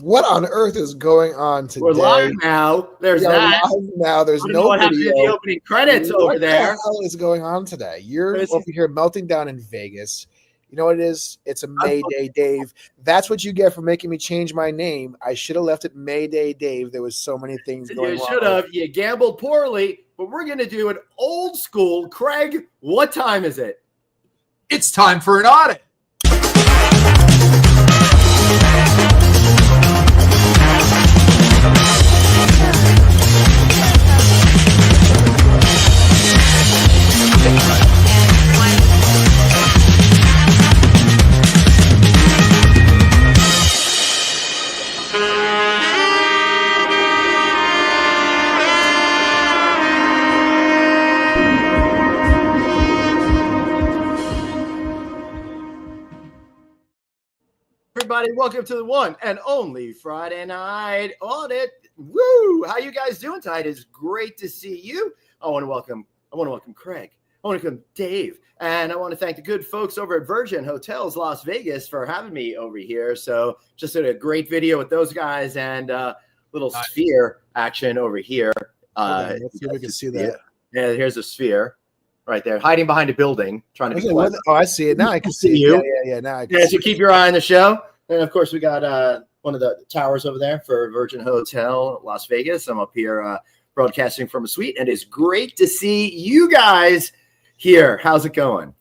What on earth is going on today? We're live now. There's that. Live now. There's I don't know no what happened video. to the opening credits over there. What the hell is going on today? You're over here melting down in Vegas. You know what it is? It's a Mayday Dave. That's what you get for making me change my name. I should have left it Mayday Dave. There was so many things going on. You should have. You gambled poorly, but we're going to do it old school. Craig, what time is it? It's time for an audit. Everybody, welcome to the one and only Friday Night Audit. Woo! How you guys doing tonight? It's great to see you. I want to welcome Craig. I want to welcome Dave. And I want to thank the good folks over at Virgin Hotels Las Vegas for having me over here. So just did a great video with those guys and little sphere action over here. Let's see if we can see that. Yeah, here's a sphere right there, hiding behind a building, trying to be clever. Oh, I see it. Now I can see you. Yeah. Now I can see so keep your eye on the show. And, of course, we got one of the towers over there for Virgin Hotel Las Vegas. I'm up here broadcasting from a suite, and it's great to see you guys here. How's it going?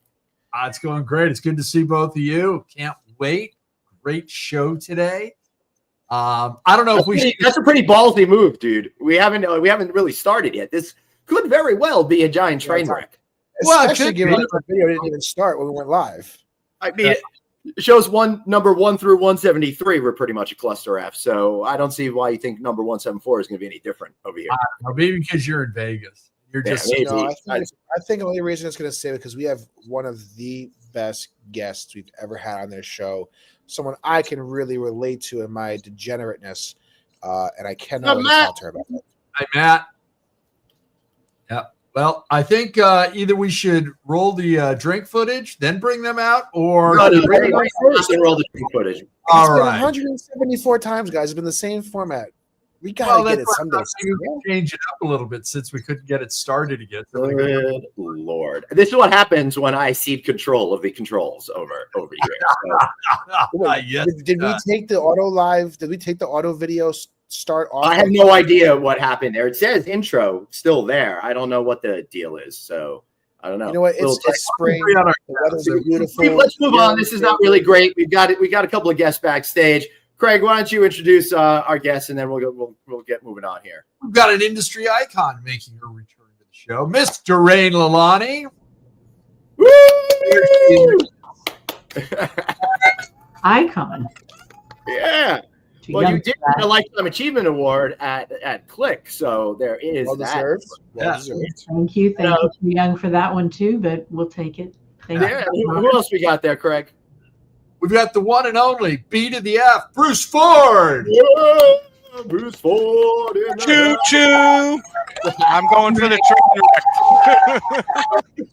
It's going great. It's good to see both of you. Can't wait. Great show today. I don't know That's a pretty ballsy move, dude. We haven't really started yet. This could very well be a giant train wreck. Especially given the video didn't even start when we went live. I mean, shows number 1 through 173 were pretty much a cluster F. So I don't see why you think number 174 is going to be any different over here. Maybe because you're in Vegas. You're just. I think the only reason it's going to say because we have one of the best guests we've ever had on this show. Someone I can really relate to in my degenerateness, and I cannot wait to talk to her about that. Hi, Matt. Yeah. Well, I think either we should roll the drink footage, then bring them out, or roll the drink footage. All right. 174 times, guys. It's been the same format. We gotta get it someday. Change it up a little bit since we couldn't get it started again. Good Lord, this is what happens when I cede control of the controls over here. Yes. Did we take the auto live? Did we take the auto video start off? I have no idea what happened there. It says intro still there. I don't know what the deal is. So I don't know. You know what? It's spring. The weather's beautiful. Let's move on. This is not really great. We got a couple of guests backstage. Craig, why don't you introduce our guests, and then we'll get moving on here. We've got an industry icon making her return to the show, Miss Dorraine Lallani. Woo! Icon. Yeah. Well, you did get a Lifetime Achievement Award at Click, so there is well that. Well deserved. Thank you. Thank you. Too young for that one too, but we'll take it. Thank you. Who else we got there, Craig? We've got the one and only B to the F, Bruce Ford. Yeah, Bruce Ford. Choo choo. I'm going for the train wreck.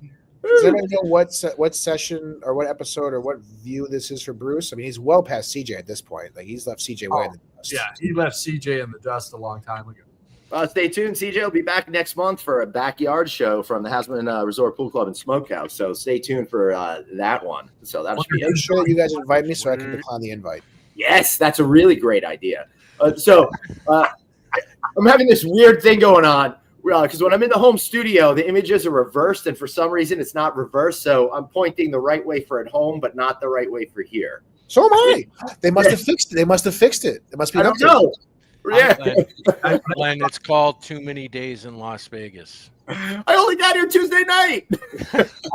Does anybody know what session or what episode or what view this is for Bruce? I mean, he's well past CJ at this point. Like he's left CJ way in the dust. Yeah, he left CJ in the dust a long time ago. Stay tuned. CJ will be back next month for a backyard show from the Hasman Resort Pool Club and Smokehouse. So stay tuned for that one. So that'll be I'm sure you guys invite me so I can decline the invite. Yes, that's a really great idea. I'm having this weird thing going on because when I'm in the home studio, the images are reversed, and for some reason it's not reversed. So I'm pointing the right way for at home, but not the right way for here. So am I. They must have fixed it. It must be. I don't know. Yeah, Glenn, it's called Too Many Days in Las Vegas. I only got here Tuesday night.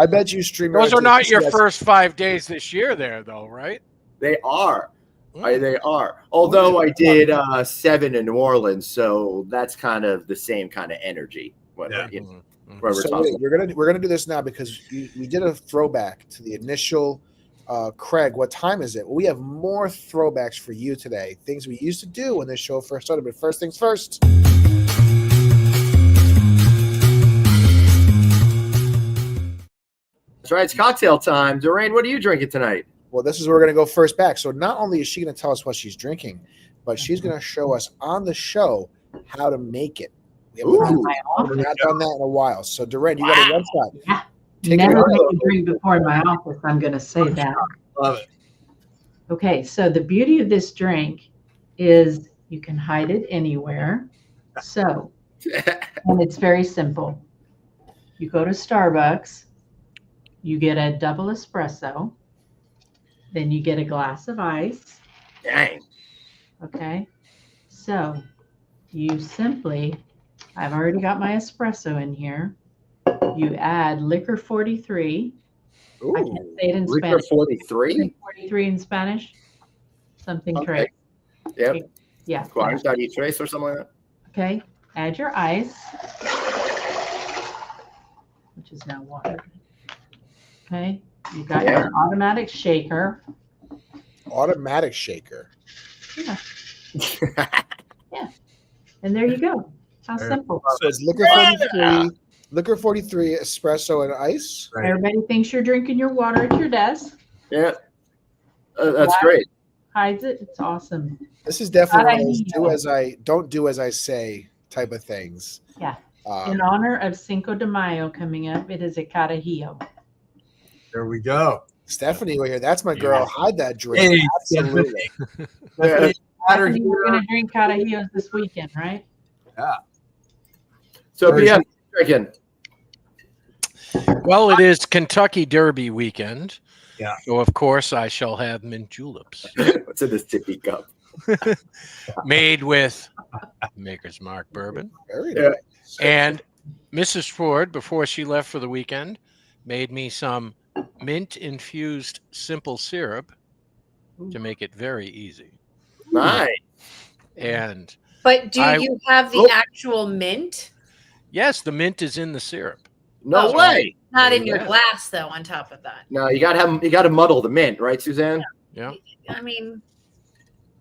I bet you stream. Those are not your first 5 days this year, there though, right? They are. They are. Although I did 7 in New Orleans, so that's kind of the same kind of energy. We're gonna do this now because we did a throwback to the initial. Craig, what time is it? Well, we have more throwbacks for you today. Things we used to do when this show first started. But first things first. That's right. It's cocktail time. Dorraine, what are you drinking tonight? Well, this is where we're going to go first back. So not only is she going to tell us what she's drinking, but she's going to show us on the show how to make it. We Ooh. have not done that in a while. So, Dorraine, you got a one shot. Yeah. Take Never it make away. a drink before in my office. I'm going to say that. Love it. Okay, so the beauty of this drink is you can hide it anywhere. So, and it's very simple. You go to Starbucks, you get a double espresso, then you get a glass of ice. Dang. Okay, so you simply, I've already got my espresso in here. You add liquor 43. I can't Ooh. say it in Liquor Spanish. 43? 43 in Spanish. Something Okay. trace. Yep. Yeah. 43 trace or something like that. Okay. Add your ice, which is now water. Okay. You got your automatic shaker. Automatic shaker. Yeah. Yeah. And there you go. How simple. So it's liquor 43, espresso, and ice. Right. Everybody thinks you're drinking your water at your desk. Yeah. That's great. Hides it. It's awesome. This is definitely one of those Carajillo. don't do as I say type of things. Yeah. In honor of Cinco de Mayo coming up, it is a carajillo. There we go. Stephanie over here, that's my girl. Yeah. Hide that drink. Hey, Absolutely. Yeah. Stephanie, we're going to drink carajillos this weekend, right? So, BF, drinking. Well, it is Kentucky Derby weekend. Yeah. So, of course, I shall have mint juleps What's in this tippy cup? made with Maker's Mark bourbon. Very Yeah. nice. And Mrs. Ford, before she left for the weekend, made me some mint-infused simple syrup to make it very easy. Nice. And But do I- you have the Oh. actual mint? yes, the mint is in the syrup. No Oh. way. Not in your Yeah. glass, though. On top of that, No, you gotta muddle the mint, right, Suzanne? Yeah. I mean,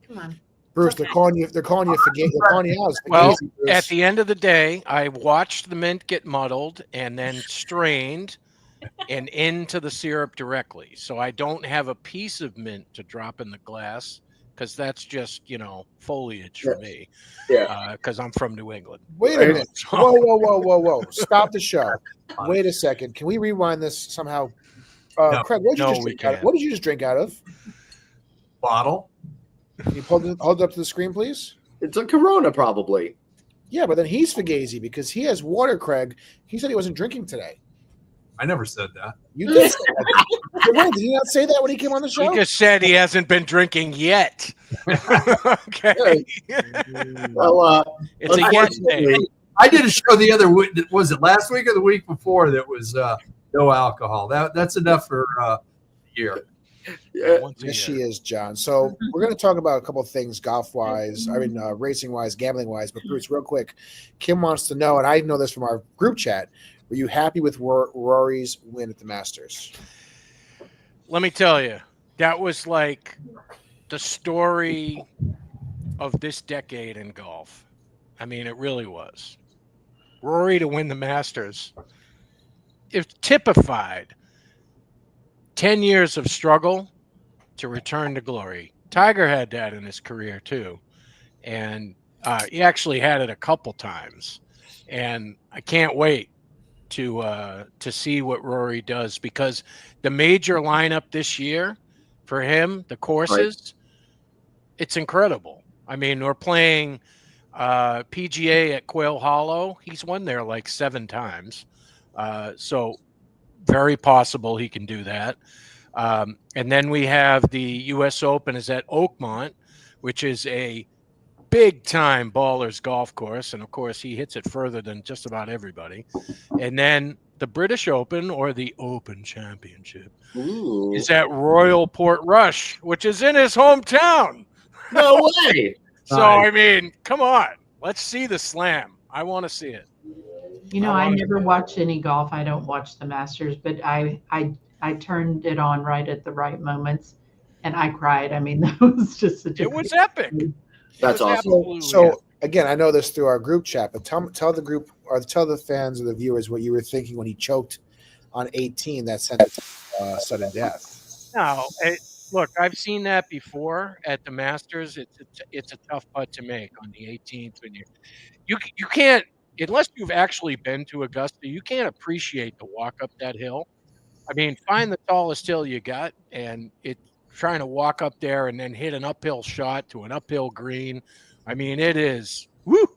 come on. Bruce, Okay. they're calling you out. as Well, Fugazi, Bruce. at the end of the day, I watched the mint get muddled and then strained and into the syrup directly. So I don't have a piece of mint to drop in the glass because that's just, foliage for me. Yeah. Because I'm from New England. Wait a minute. Whoa. Stop the show. Wait a second. Can we rewind this somehow? No. Craig, what did you No, just we drink out of? can't. What did you just drink out of? Bottle. Can you hold it up to the screen, please? It's a Corona, probably. Yeah, but then he's Fugazi because he has water, Craig. He said he wasn't drinking today. I never said that. You did say that. Wait, did he not say that when he came on the show? He just said he hasn't been drinking yet. Okay. Well, It's a yet day. unfortunately, I did a show the other week. Was it last week or the week before that was no alcohol? That's enough for a year. yeah, Once a Yes, she year. is, John. So we're going to talk about a couple of things, golf-wise, racing-wise, gambling-wise. But Bruce, real quick, Kim wants to know, and I know this from our group chat, were you happy with Rory's win at the Masters? Let me tell you, that was like the story of this decade in golf. I mean, it really was. Rory to win the Masters. It typified 10 years of struggle to return to glory. Tiger had that in his career too. And he actually had it a couple times. And I can't wait to see what Rory does, because the major lineup this year for him, the courses, it's incredible. I mean, we're playing PGA at Quail Hollow. He's won there like 7 times. So very possible he can do that. And then we have the U.S. Open is at Oakmont, which is a big-time ballers golf course. And, of course, he hits it further than just about everybody. And then the British Open, or the Open Championship, Ooh. is at Royal Portrush, which is in his hometown. No way. So, I mean, come on. Let's see the slam. I want to see it. I never watch any golf. I don't watch the Masters, but I turned it on right at the right moments, and I cried. I mean, that was just such a. It was epic. That's was awesome. absolutely So again, I know this through our group chat, but tell the group or tell the fans or the viewers what you were thinking when he choked on 18 that sent it to sudden death. No, Look, I've seen that before at the Masters. It's a tough putt to make on the 18th when you can't, unless you've actually been to Augusta, you can't appreciate the walk up that hill. I mean, find the tallest hill you got, and it's trying to walk up there and then hit an uphill shot to an uphill green. I mean, it is woo.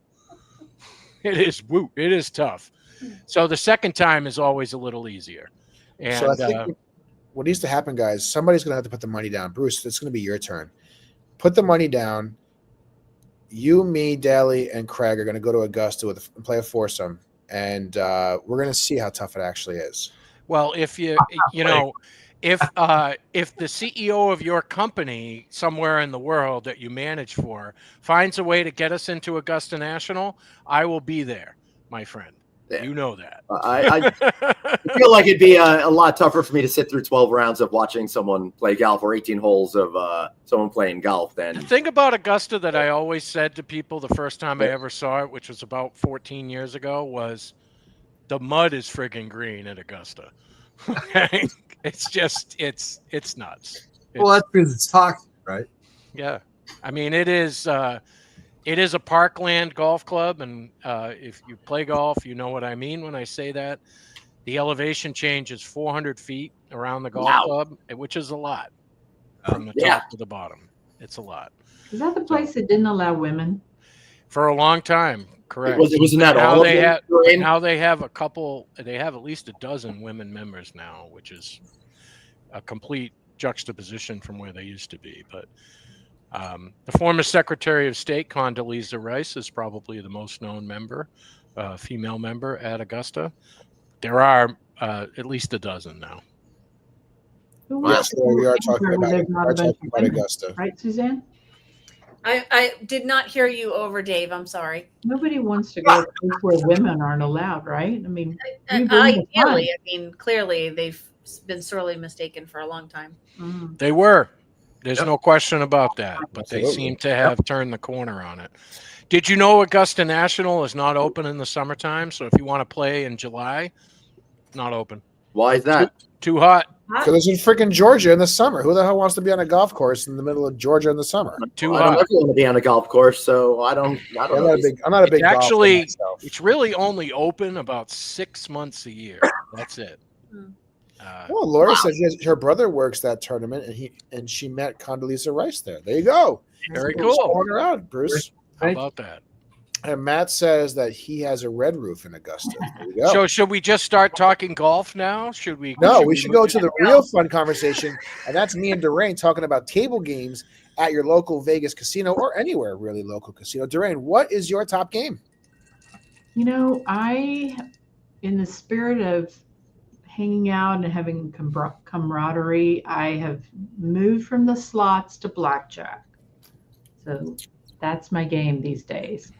It is woo. It is tough. So the second time is always a little easier. And So I think what needs to happen, guys, somebody's going to have to put the money down. Bruce, it's going to be your turn. Put the money down. You, me, Daly, and Craig are going to go to Augusta and play a foursome, and we're going to see how tough it actually is. well, if if the CEO of your company somewhere in the world that you manage for finds a way to get us into Augusta National, I will be there, my friend. Yeah. You know that. I feel like it'd be a lot tougher for me to sit through 12 rounds of watching someone play golf or 18 holes of someone playing golf The than thing about Augusta that I always said to people the first time I ever saw it, which was about 14 years ago, was the mud is friggin' green at Augusta. Okay? It's just it's nuts. Well, that's because it's toxic, right? Yeah. I mean, it is a parkland golf club, and if you play golf, you know what I mean when I say that. The elevation change is 400 feet around the golf club, which is a lot from the top to the bottom. It's a lot. Is that the place that didn't allow women? For a long time, correct. it wasn't that Now all they of have them, Dorraine? now they have a couple. They have at least a dozen women members now, which is a complete juxtaposition from where they used to be. But the former Secretary of State Condoleezza Rice is probably the most known member, female member at Augusta. There are at least a dozen now. Who Yes, we are talking about There's it. not We a are bunch talking of about women, Augusta. right, Suzanne? I did not hear you over, Dave. I'm sorry. Nobody wants to go to a place where women aren't allowed, right? I mean, we bring the fun. Ideally, I mean, clearly they've been sorely mistaken for a long time. Mhm. They were. There's no question about that. But they Absolutely. seem to have turned the corner on it. Did you know Augusta National is not open in the summertime? So if you want to play in July, not open. Why is that? Too hot. Because it's in freaking Georgia in the summer. Who the hell wants to be on a golf course in the middle of Georgia in the summer? Too I don't hot. ever want to be on a golf course, so I don't I'm know. not a big golfer Actually, myself. it's really only open about 6 months a year. That's it. Hmm. Well, Lori said her brother works that tournament, and she met Condoleezza Rice there. There you go. Very Just cool. going around, Bruce. How about that? And Matt says that he has a red roof in Augusta. There you go. So should we just start talking golf now? Should we? No, we should go move to the real fun conversation, and that's me and Dorraine talking about table games at your local Vegas casino or anywhere really local casino. Dorraine, what is your top game? You know, in the spirit of hanging out and having camaraderie, I have moved from the slots to blackjack. So that's my game these days.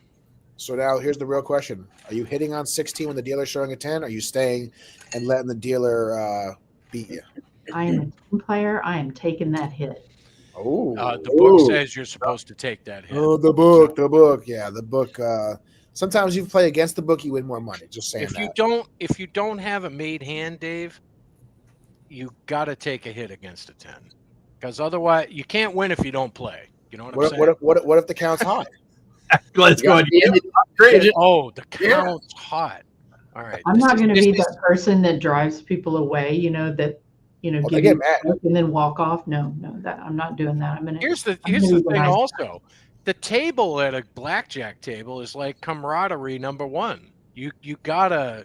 So now here's the real question. Are you hitting on 16 when the dealer's showing a 10? Are you staying and letting the dealer beat you? I am a team player. I am taking that hit. Oh, The book says you're supposed to take that hit. oh, the book. Yeah, the book. Sometimes you play against the book, you win more money. Just saying If you don't have a made hand, Dave, you got to take a hit against a 10, because otherwise you can't win if you don't play. You know what I'm saying? What if the count's high? Let's go. Oh, the count's hot. All right. I'm not going to be that person that drives people away, that, Well, give they get you mad. a look and then walk off. No, that I'm not doing that. Here's the gonna thing be nice. also. The table at a blackjack table is like camaraderie number one. You gotta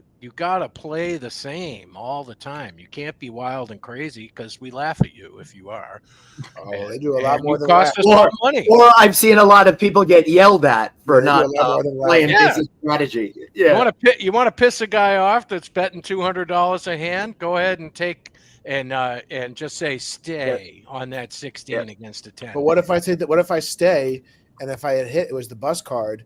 play the same all the time. You can't be wild and crazy because we laugh at you if you are. Oh, they do a lot more than cost that. us more money. Or I've seen a lot of people get yelled at for They do not a lot more than that. playing Yeah. business strategy. You Yeah. want to piss a guy off that's betting $200 a hand? Go ahead and take and just say stay on that 16 against a 10. But what if I say that? What if I stay and if I had hit, it was the bus card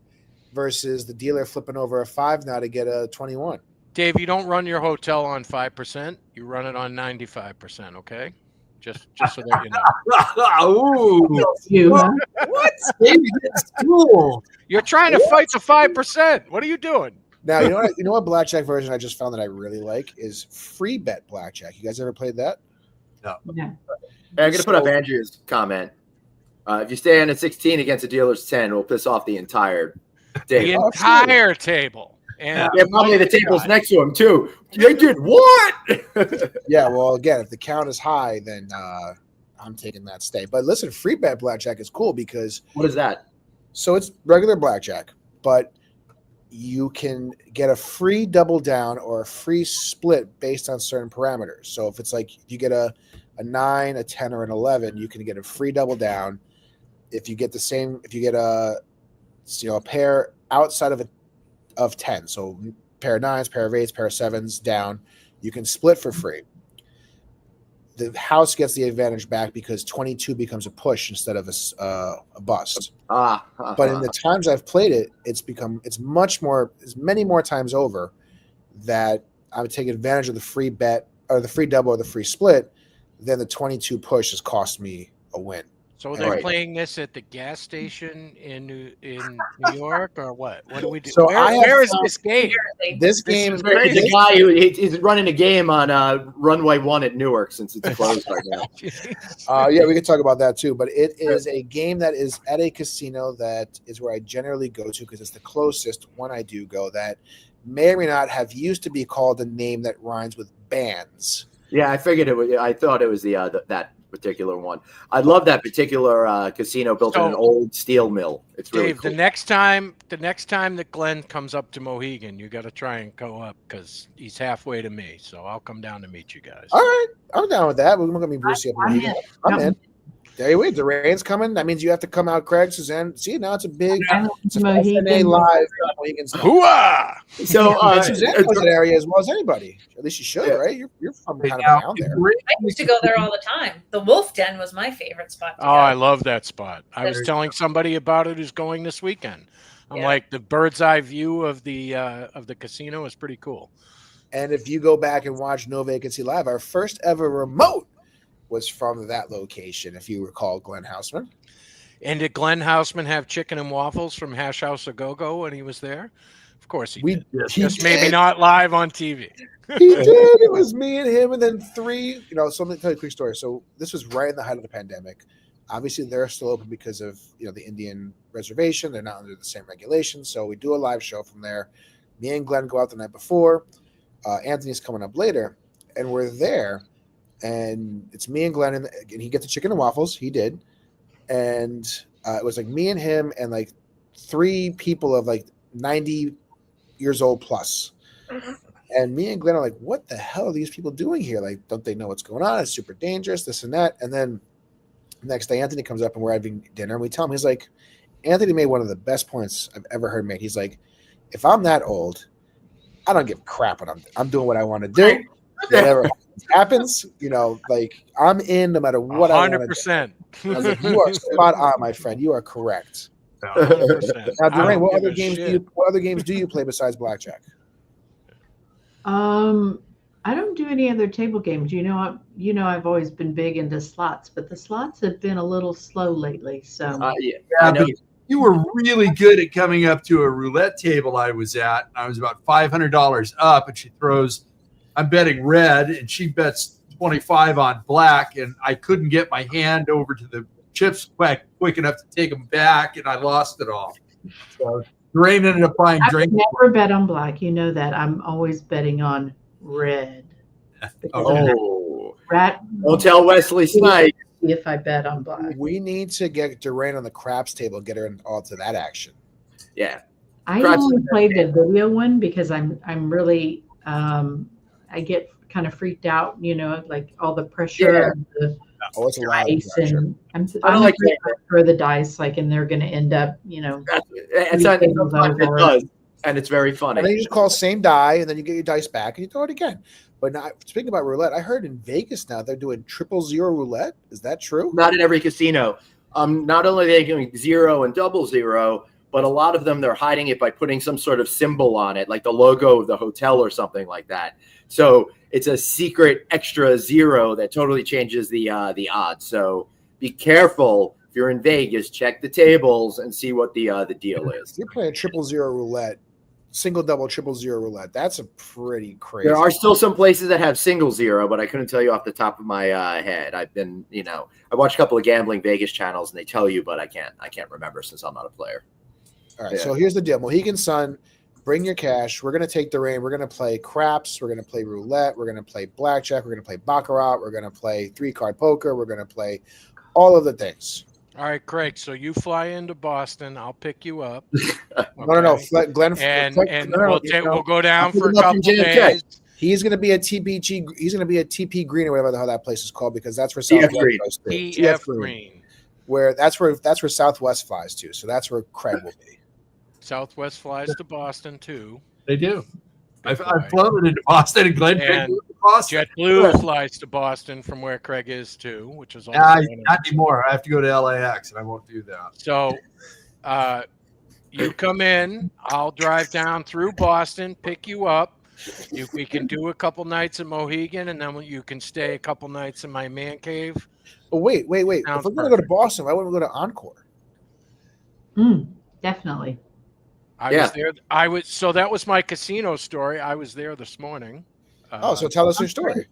versus the dealer flipping over a 5 now to get a 21. Dave, you don't run your hotel on 5%. You run it on 95%. Okay, just so that you know. Ooh. You, huh? What? Maybe that's cool. You're trying to fight the 5%. What are you doing? Now you know what blackjack version I just found that I really like is free bet blackjack. You guys ever played that? Yeah. I'm going to put up Andrew's comment. If you stay on a 16 against a dealer's 10, it will piss off the entire table. The entire table. And Yeah, probably the tables next to him, too. They did what? Yeah, well, again, if the count is high, then I'm taking that stay. But listen, free bet blackjack is cool because What is that? so it's regular blackjack, but you can get a free double down or a free split based on certain parameters. So if it's like you get a 9, a 10, or an 11, you can get a free double down. If you get a pair outside of 10, so pair of 9s, pair of 8s, pair of 7s down, you can split for free. The house gets the advantage back because 22 becomes a push instead of a bust. But in the times I've played it, it's many more times over that I would take advantage of the free bet or the free double or the free split. Then the 22 push has cost me a win. So they're playing this at the gas station in New York, or what? What do we do? So where is this game? This game is It's a guy who he's running a game on Runway 1 at Newark since it's closed right now. Yeah, we could talk about that too. But it is a game that is at a casino that is where I generally go to because it's the closest when I do go. That may or may not have used to be called a name that rhymes with bands. Yeah, I figured it was. I thought it was that particular one. I love that particular casino built in an old steel mill. It's really Dave, cool. the next time that Glenn comes up to Mohegan, you got to try and go up because he's halfway to me. So I'll come down to meet you guys. All right, I'm down with that. We're gonna be Brucey up. I'm in. There you go. Dorraine's coming. That means you have to come out, Craig, Suzanne. See, now it's a big FNA live. Hooah! So Suzanne knows that area as well as anybody. At least you should, right? You're from kind of around there. I used to go there all the time. The Wolf Den was my favorite spot to go. I love that spot. I was telling somebody about it who's going this weekend. I'm like, the bird's eye view of the casino is pretty cool. And if you go back and watch No Vacancy Live, our first ever remote was from that location, if you recall, Glenn Houseman. And did Glenn Houseman have chicken and waffles from Hash House A Go-Go when he was there? Of course he did. Just maybe not live on TV. He did. It was me and him and then 3. So let me tell you a quick story. So this was right in the height of the pandemic. Obviously, they're still open because of the Indian reservation. They're not under the same regulations. So we do a live show from there. Me and Glenn go out the night before. Anthony's coming up later. And we're there. And it's me and Glenn, and he gets the chicken and waffles. He did. And it was like me and him and like 3 people of like 90 years old plus. And me and Glenn are like, what the hell are these people doing here? Like, don't they know what's going on? It's super dangerous, this and that. And then the next day, Anthony comes up and we're having dinner. And we tell him, he's like, Anthony made one of the best points I've ever heard made. He's like, if I'm that old, I don't give a crap what I'm doing what I want to do. Whatever happens, like I'm in no matter what. 100%. I was like, you are spot on, my friend. You are correct. 100%. Now, Dorraine, what other games do you play besides blackjack? I don't do any other table games. I've always been big into slots, but the slots have been a little slow lately. So but you were really good at coming up to a roulette table I was at. I was about $500 up, and she throws. I'm betting red, and she bets 25 on black, and I couldn't get my hand over to the chips quick enough to take them back, and I lost it all. So Dorraine ended up buying drinks. I never bet on black. You know that. I'm always betting on red. Don't tell Wesley Snipes. If I bet on black. We need to get Dorraine on the craps table, get her all to that action. Yeah. I only played the video one because I'm really I get kind of freaked out, like all the pressure, the it's a lot of dice, pressure. and I don't like for the dice, and they're going to end up, It's not, it does, and it's very funny. And then you just call same die, and then you get your dice back, and you throw it again. But now, speaking about roulette, I heard in Vegas now they're doing 000 roulette. Is that true? Not in every casino. Not only are they doing 0 and 00, but a lot of them they're hiding it by putting some sort of symbol on it, like the logo of the hotel or something like that. So it's a secret extra 0 that totally changes the odds. So be careful if you're in Vegas. Check the tables and see what the deal is. If you're playing 000 roulette, single, double, triple zero roulette. That's a pretty crazy. There are still some places that have single zero, but I couldn't tell you off the top of my head. I've been, I watched a couple of gambling Vegas channels, and they tell you, but I can't remember since I'm not a player. All right, so here's the deal. Mohegan Sun, bring your cash. We're going to take Dorraine. We're going to play craps. We're going to play roulette. We're going to play blackjack. We're going to play baccarat. We're going to play 3-card poker. We're going to play all of the things. All right, Craig. So you fly into Boston. I'll pick you up. No. Glenn, We'll go down for a couple days. He's going to be at TPG. He's going to be at TP Green or whatever the hell that place is called, because that's where Southwest goes to. TF Green. That's where Southwest flies to. So that's where Craig will be. Southwest flies to Boston too. They do. I've flown into Boston and Glenn picked me up to Boston. JetBlue flies to Boston from where Craig is too, which is also not anymore. I have to go to LAX, and I won't do that. So, you come in. I'll drive down through Boston, pick you up. We can do a couple nights in Mohegan, and then you can stay a couple nights in my man cave. Oh, wait. If we're going to go to Boston, why wouldn't we go to Encore? Definitely. I was there. So that was my casino story. I was there this morning. So tell us your story.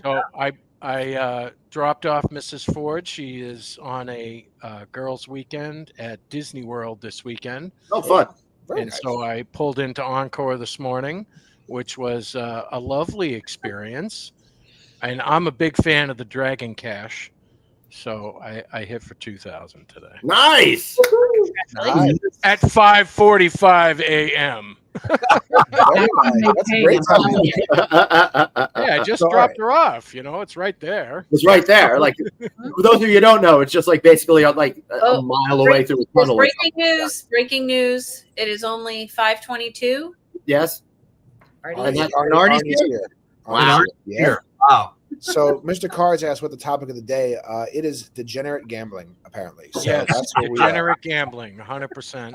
So I dropped off Mrs. Ford. She is on a girls' weekend at Disney World this weekend. Oh, fun. Very nice. So I pulled into Encore this morning, which was a lovely experience. And I'm a big fan of the Dragon Cash. So I hit for 2,000 today. Nice. At 5:45 a.m. That's a great time. I just dropped her off. It's right there. It's right there. Like, for those of you who don't know, it's just like basically a mile away through a tunnel. Breaking news. It is only 5:22. Yes. Arnie's here. Wow. Yeah. Wow. So Mr. Cards asked what the topic of the day. It is degenerate gambling, apparently. So that's what degenerate gambling, 100%.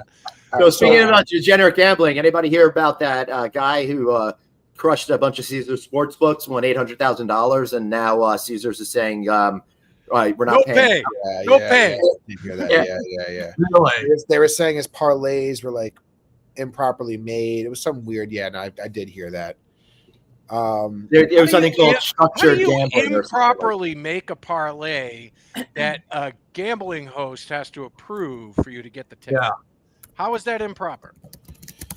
So speaking about degenerate gambling, anybody hear about that guy who crushed a bunch of Caesars sports books, won $800,000, and now Caesars is saying, we're not paying. No pay. Yeah. Really? They were saying his parlays were like improperly made. It was some weird. Yeah, no, I did hear that. There was something called structured gambling. How do you improperly make a parlay that a gambling host has to approve for you to get the ticket? Yeah. How is that improper?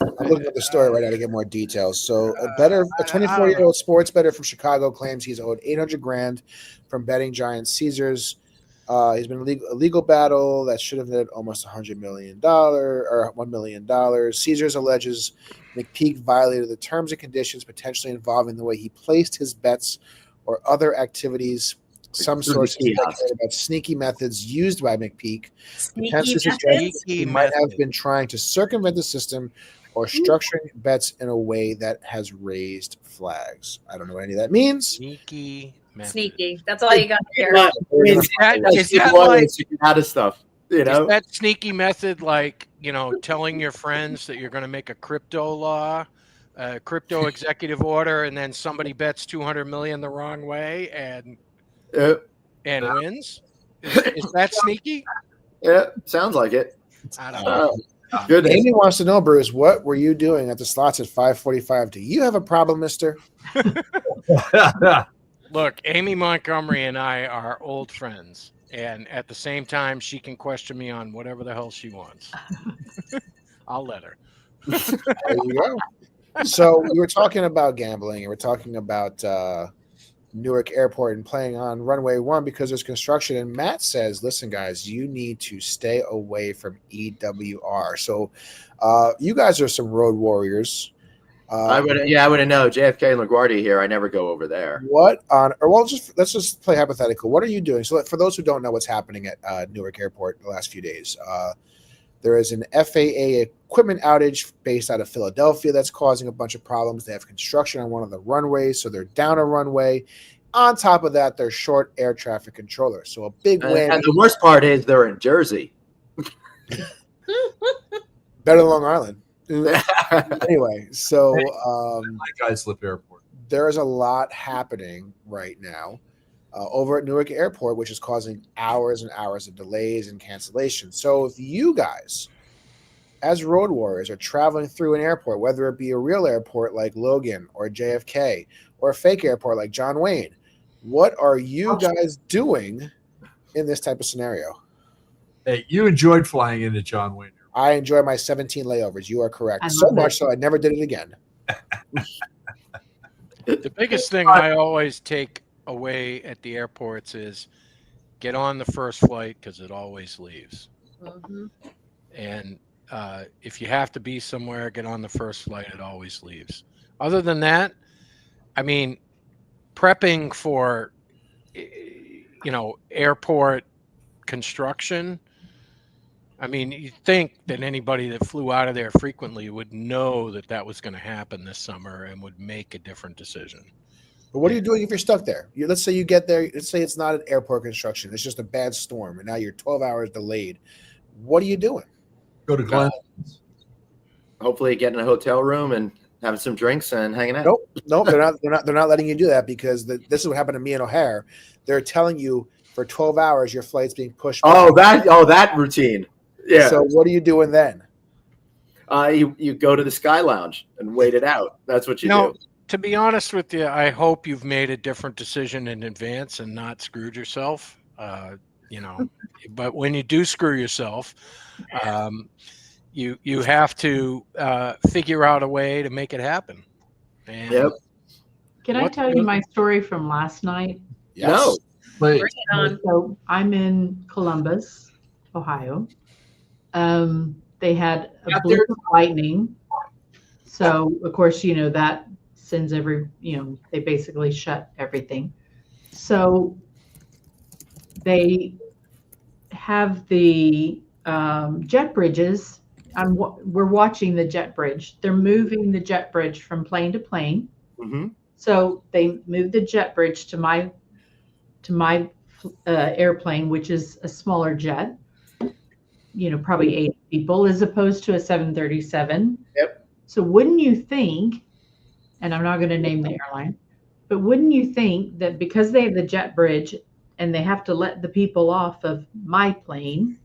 I'm looking at the story right now to get more details. So a 24-year-old sports bettor from Chicago claims he's owed $800,000 from betting giant Caesars. He's been in a legal battle that should have netted almost $100 million or $1 million. Caesars alleges McPeak violated the terms and conditions, potentially involving the way he placed his bets or other activities. Some sources speculate about sneaky methods used by McPeak. He might have been trying to circumvent the system or structuring bets in a way that has raised flags. I don't know what any of that means. Sneaky. That's all you got here. Is that like out of stuff? Is that sneaky method like, telling your friends that you're going to make a crypto executive order, and then somebody bets 200 million the wrong way and wins? Is that sneaky? Yeah, sounds like it. I don't know. Good. Amy wants to know, Bruce, what were you doing at the slots at 5:45? Do you have a problem, mister? Look, Amy Montgomery and I are old friends, and at the same time, she can question me on whatever the hell she wants. I'll let her. There you go. So we were talking about gambling, and we're talking about Newark Airport and playing on runway 1 because there's construction. And Matt says, listen, guys, you need to stay away from EWR. So you guys are some road warriors. I would know. JFK and LaGuardia here. I never go over there. Let's just play hypothetical. What are you doing? So for those who don't know what's happening at Newark Airport the last few days, there is an FAA equipment outage based out of Philadelphia that's causing a bunch of problems. They have construction on one of the runways, so they're down a runway. On top of that, they're short air traffic controllers. So a big win. And the worst part is they're in Jersey. Better than Long Island. Anyway, so like Islip Airport. there is a lot happening right now over at Newark Airport, which is causing hours and hours of delays and cancellations. So if you guys as road warriors are traveling through an airport, whether it be a real airport like Logan or JFK or a fake airport like John Wayne, what are you guys doing in this type of scenario? Hey, you enjoyed flying into John Wayne. I enjoy my 17 layovers. You are correct. I So love much it. so I never did it again. The biggest thing I always take away at the airports is get on the first flight because it always leaves. Mhm. And if you have to be somewhere, get on the first flight. It always leaves. Other than that, I mean, prepping for, airport construction. I mean, you'd think that anybody that flew out of there frequently would know that that was going to happen this summer and would make a different decision. But what are you doing if you're stuck there? Let's say you get there. Let's say it's not an airport construction. It's just a bad storm, and now you're 12 hours delayed. What are you doing? Go to Glen. Hopefully, getting a hotel room and having some drinks and hanging out. Nope. They're not letting you do that because this is what happened to me and O'Hare. They're telling you for 12 hours your flight's being pushed back. That routine. Yeah. So what are you doing then? You go to the Sky Lounge and wait it out. That's what you do. To be honest with you, I hope you've made a different decision in advance and not screwed yourself. But when you do screw yourself, you have to figure out a way to make it happen. And Yep. Can I tell you my story from last night? Yes. No. Please. Bring it on. So I'm in Columbus, Ohio. They had a Out blue there. lightning. So of course, that sends they basically shut everything. So they have the jet bridges. We're watching the jet bridge. They're moving the jet bridge from plane to plane. Mm-hmm. So they moved the jet bridge to my airplane, which is a smaller jet. Probably 8 people, as opposed to a 737. Yep. So wouldn't you think, and I'm not going to name the airline, but wouldn't you think that because they have the jet bridge and they have to let the people off of my plane,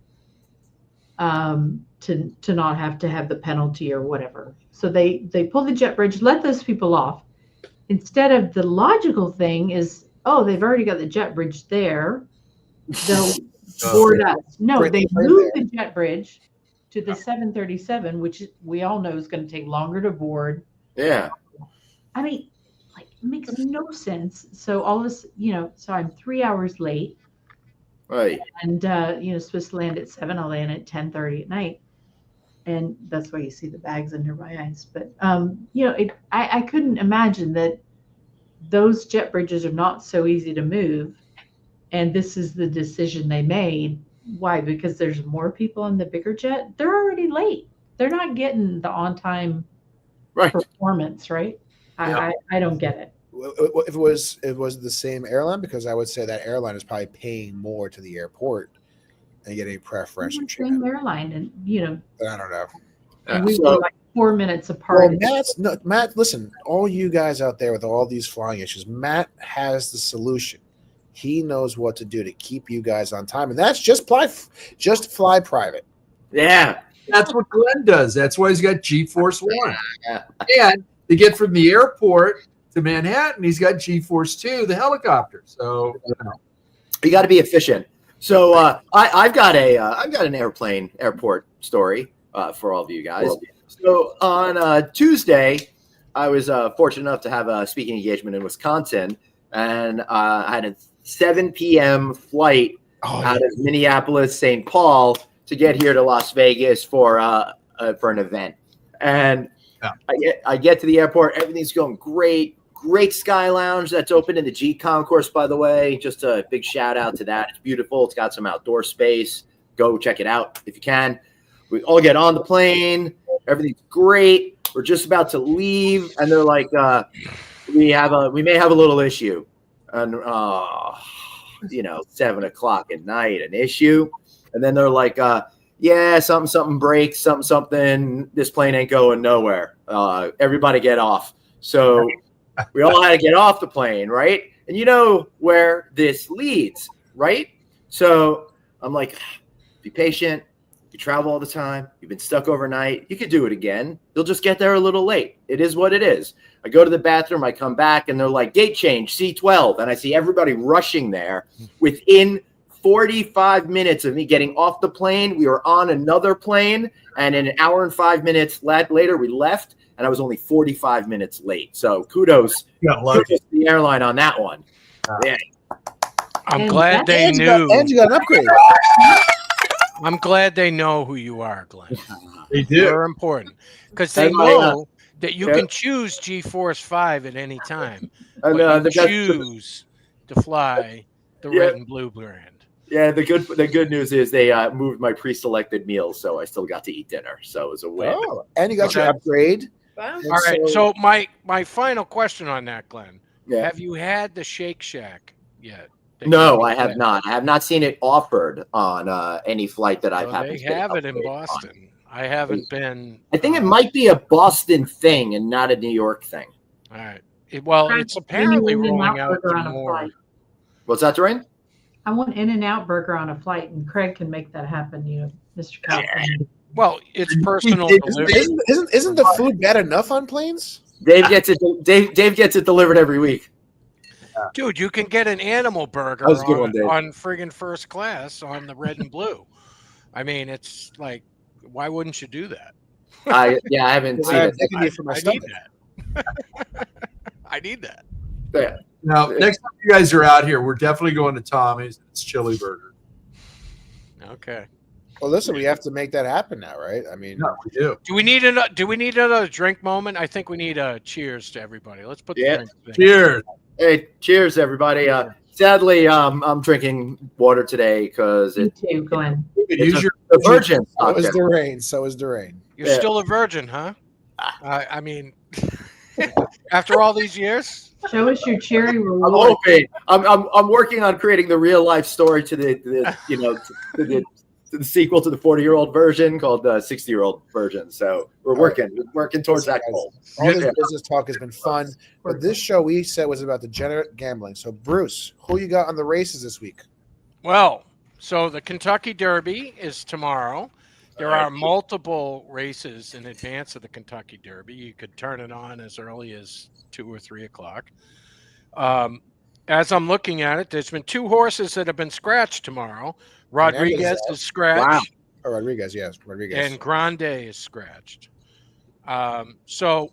to not have to have the penalty or whatever. So they pull the jet bridge, let those people off. Instead of the logical thing is, they've already got the jet bridge there. They'll board us. No, they move the jet bridge to the 737, which we all know is going to take longer to board. Yeah. I mean, it makes no sense. So all this, so I'm 3 hours late. Right. And supposed to land at 7. I'll land at 10:30 at night, and that's why you see the bags under my eyes. But I couldn't imagine that those jet bridges are not so easy to move, and this is the decision they made. Why? Because there's more people on the bigger jet. They're already late. They're not getting the on-time performance, right? Yeah. I don't get it. If it was the same airline, because I would say that airline is probably paying more to the airport and getting preferential Same treatment. airline, and I don't know. and we were 4 minutes apart. Well, Matt, listen, all you guys out there with all these flying issues, Matt has the solution. He knows what to do to keep you guys on time, and that's just fly private. Yeah. That's what Glenn does. That's why he's got G-Force One. Yeah. And to get from the airport to Manhattan, he's got G-Force 2, the helicopter. So You got to be efficient. So I've got an airport story for all of you guys. So on Tuesday, I was fortunate enough to have a speaking engagement in Wisconsin, and I had a 7 p.m. flight out of Minneapolis, St. Paul to get here to Las Vegas for an event. And I get to the airport, everything's going great. Great Sky Lounge that's open in the G Concourse, by the way. Just a big shout out to that. It's beautiful. It's got some outdoor space. Go check it out if you can. We all get on the plane. Everything's great. We're just about to leave, and they're like, we may have a little issue. And 7 o'clock at night, an issue. And then they're like, something breaks, something. This plane ain't going nowhere. Everybody get off. So we all had to get off the plane, right? And you know where this leads, right? So I'm like, be patient, You travel all the time. You've been stuck overnight. You could do it again. You'll just get there a little late. It is what it is. I go to the bathroom. I come back, and they're like, gate change, C12. And I see everybody rushing there. Within 45 minutes of me getting off the plane, we were on another plane. And in an hour and 5 minutes later, we left. And I was only 45 minutes late. So kudos to the airline on that one. Yeah. I'm glad they knew. And you got an upgrade. I'm glad they know who you are, Glenn. They do. They're important because they know that you can choose G-Force 5 at any time. But you choose to fly the red and blue brand. Yeah, the good news is they moved my pre-selected meals, so I still got to eat dinner. So it was a win. Oh, and you got your upgrade. Wow. All right. So my final question on that, Glenn. Yeah. Have you had the Shake Shack yet? No, I have not. I have not seen it offered on any flight that I've had. They have it in Boston. I haven't been. I think it might be a Boston thing and not a New York thing. All right. It's apparently rolling out to more. What's that, Dorraine? I want In-N-Out burger on a flight, and Craig can make that happen, Mr. Kaufman. Well, it's personal delivery. Isn't the food bad enough on planes? Dave gets it. Dave gets it delivered every week. Dude, you can get an animal burger on friggin' first class on the red and blue. I mean, it's like, why wouldn't you do that? I haven't seen it. I need that. I need that. Yeah. Now, next time you guys are out here, we're definitely going to Tommy's. It's chili burger. Okay. Well, listen, we have to make that happen now, right? I mean, No, we do. Do we need another drink moment? I think we need a cheers to everybody. Let's put the drink thing. Cheers. Hey, cheers, everybody. Sadly, I'm drinking water today because Me too, Glenn. it's a virgin. so is Dorraine. So is Dorraine. You're still a virgin, huh? I mean, after all these years. Show us your cherry I'm reward. hoping. I'm working on creating the real life story to the sequel to the 40-year-old version called the 60-year-old version. So we're working towards that goal. All this business talk has been fun, but this show we said was about degenerate gambling. So Bruce, who you got on the races this week? Well, so the Kentucky Derby is tomorrow. There are multiple races in advance of the Kentucky Derby. You could turn it on as early as 2 or 3 o'clock. As I'm looking at it, there's been 2 horses that have been scratched tomorrow. Rodriguez is scratched. Wow. Oh, Rodriguez, yes. Rodriguez. And Grande is scratched. So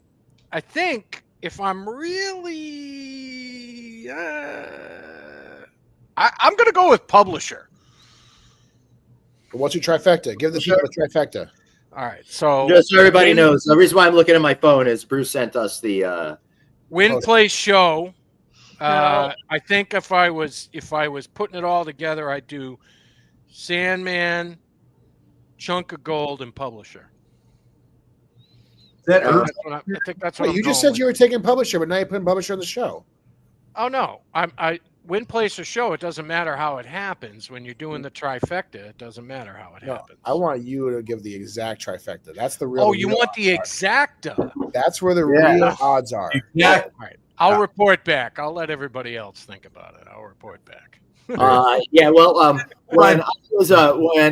I think if I'm really... I'm going to go with Publisher. What's your trifecta? Give the people a trifecta. All right. So just so everybody knows, the reason why I'm looking at my phone is Bruce sent us the Win, Play, Show. I think if I was putting it all together, I'd do Sandman, Chunk of Gold, and Publisher. I think that's what you just said you were taking Publisher, but now you're putting Publisher on the show. Oh no, I win, place, or show. It doesn't matter how it happens. When you're doing the trifecta, it doesn't matter how it happens. I want you to give the exact trifecta. That's the real. Oh, you want the exacta? That's where the real odds are. Yeah. All right. I'll report back. I'll let everybody else think about it. I'll report back. when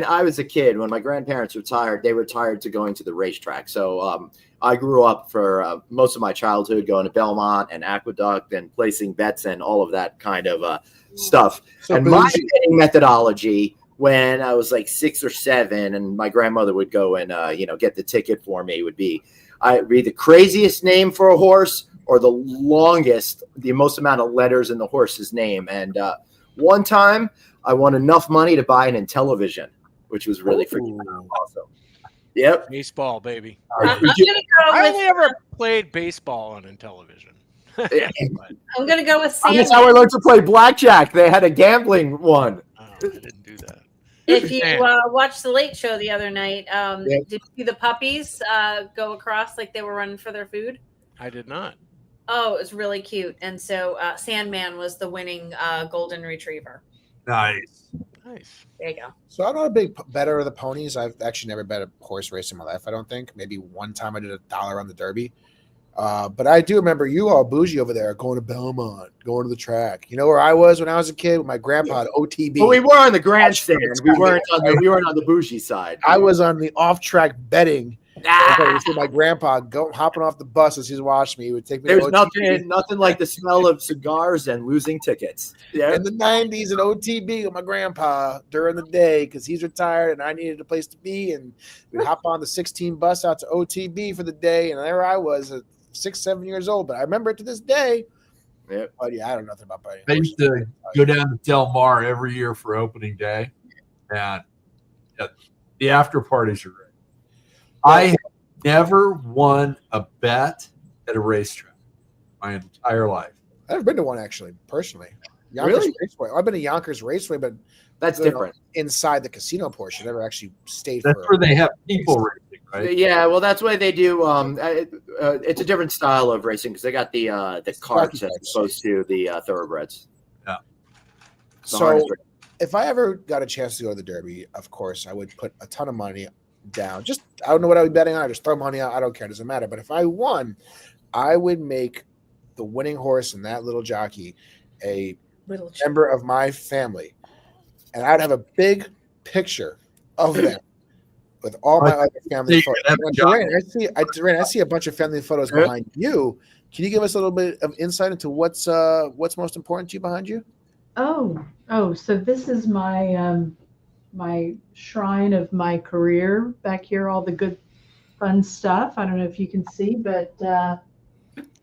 I was a kid, when my grandparents retired, they retired to going to the racetrack. So I grew up for most of my childhood going to Belmont and Aqueduct and placing bets and all of that kind of stuff. So and my betting methodology when I was like 6 or 7, and my grandmother would go and get the ticket for me, would be I'd read the craziest name for a horse or the most amount of letters in the horse's name. And one time I won enough money to buy an Intellivision, which was really freaking awesome. Yep. Baseball, baby. I'm gonna go I with, only ever played baseball on Intellivision. I'm gonna go with Sam. That's how I learned to play blackjack. They had a gambling one. Oh, I didn't do that. If you watched the Late Show the other night, did you see the puppies go across like they were running for their food? I did not. Oh, it was really cute. And so Sandman was the winning golden retriever. Nice. Nice. There you go. So I'm not a big better of the ponies. I've actually never bet a horse race in my life. I don't think. Maybe one time I did $1 on the Derby. But I do remember you all bougie over there going to Belmont, going to the track. You know where I was when I was a kid with my grandpa at OTB. Well, we were on the grandstand. We weren't on the bougie side. I was on the off-track betting. Ah, See my grandpa hopping off the bus as he's watching me. He would take me. there's to OTB. nothing like the smell of cigars and losing tickets. Yeah. In the 90s at OTB with my grandpa during the day because he's retired and I needed a place to be. And we'd hop on the 16 bus out to OTB for the day. And there I was at 6-7 years old. But I remember it to this day. Yeah. But yeah, I don't know nothing about betting. I used to go down to Del Mar every year for opening day. And the after parties are great. I have never won a bet at a racetrack my entire life. I've never been to one actually, personally. Yonkers Really? Raceway. I've been to Yonkers Raceway, but That's different. inside the casino portion. Never actually stayed That's for where they have people racing, right? Yeah, well, that's why they do. It's a different style of racing because they got the carts as opposed to the thoroughbreds. Yeah. So if I ever got a chance to go to the Derby, of course, I would put a ton of money down. Just I don't know what I would be betting on. I just throw money out. I don't care. It doesn't matter. But if I won, I would make the winning horse and that little jockey a member of my family, and I'd have a big picture of them with all my other family photos. Dorraine, I see a bunch of family photos behind you. Can you give us a little bit of insight into what's most important to you behind you? Oh, so this is my my shrine of my career back here, all the good fun stuff. I don't know if you can see, but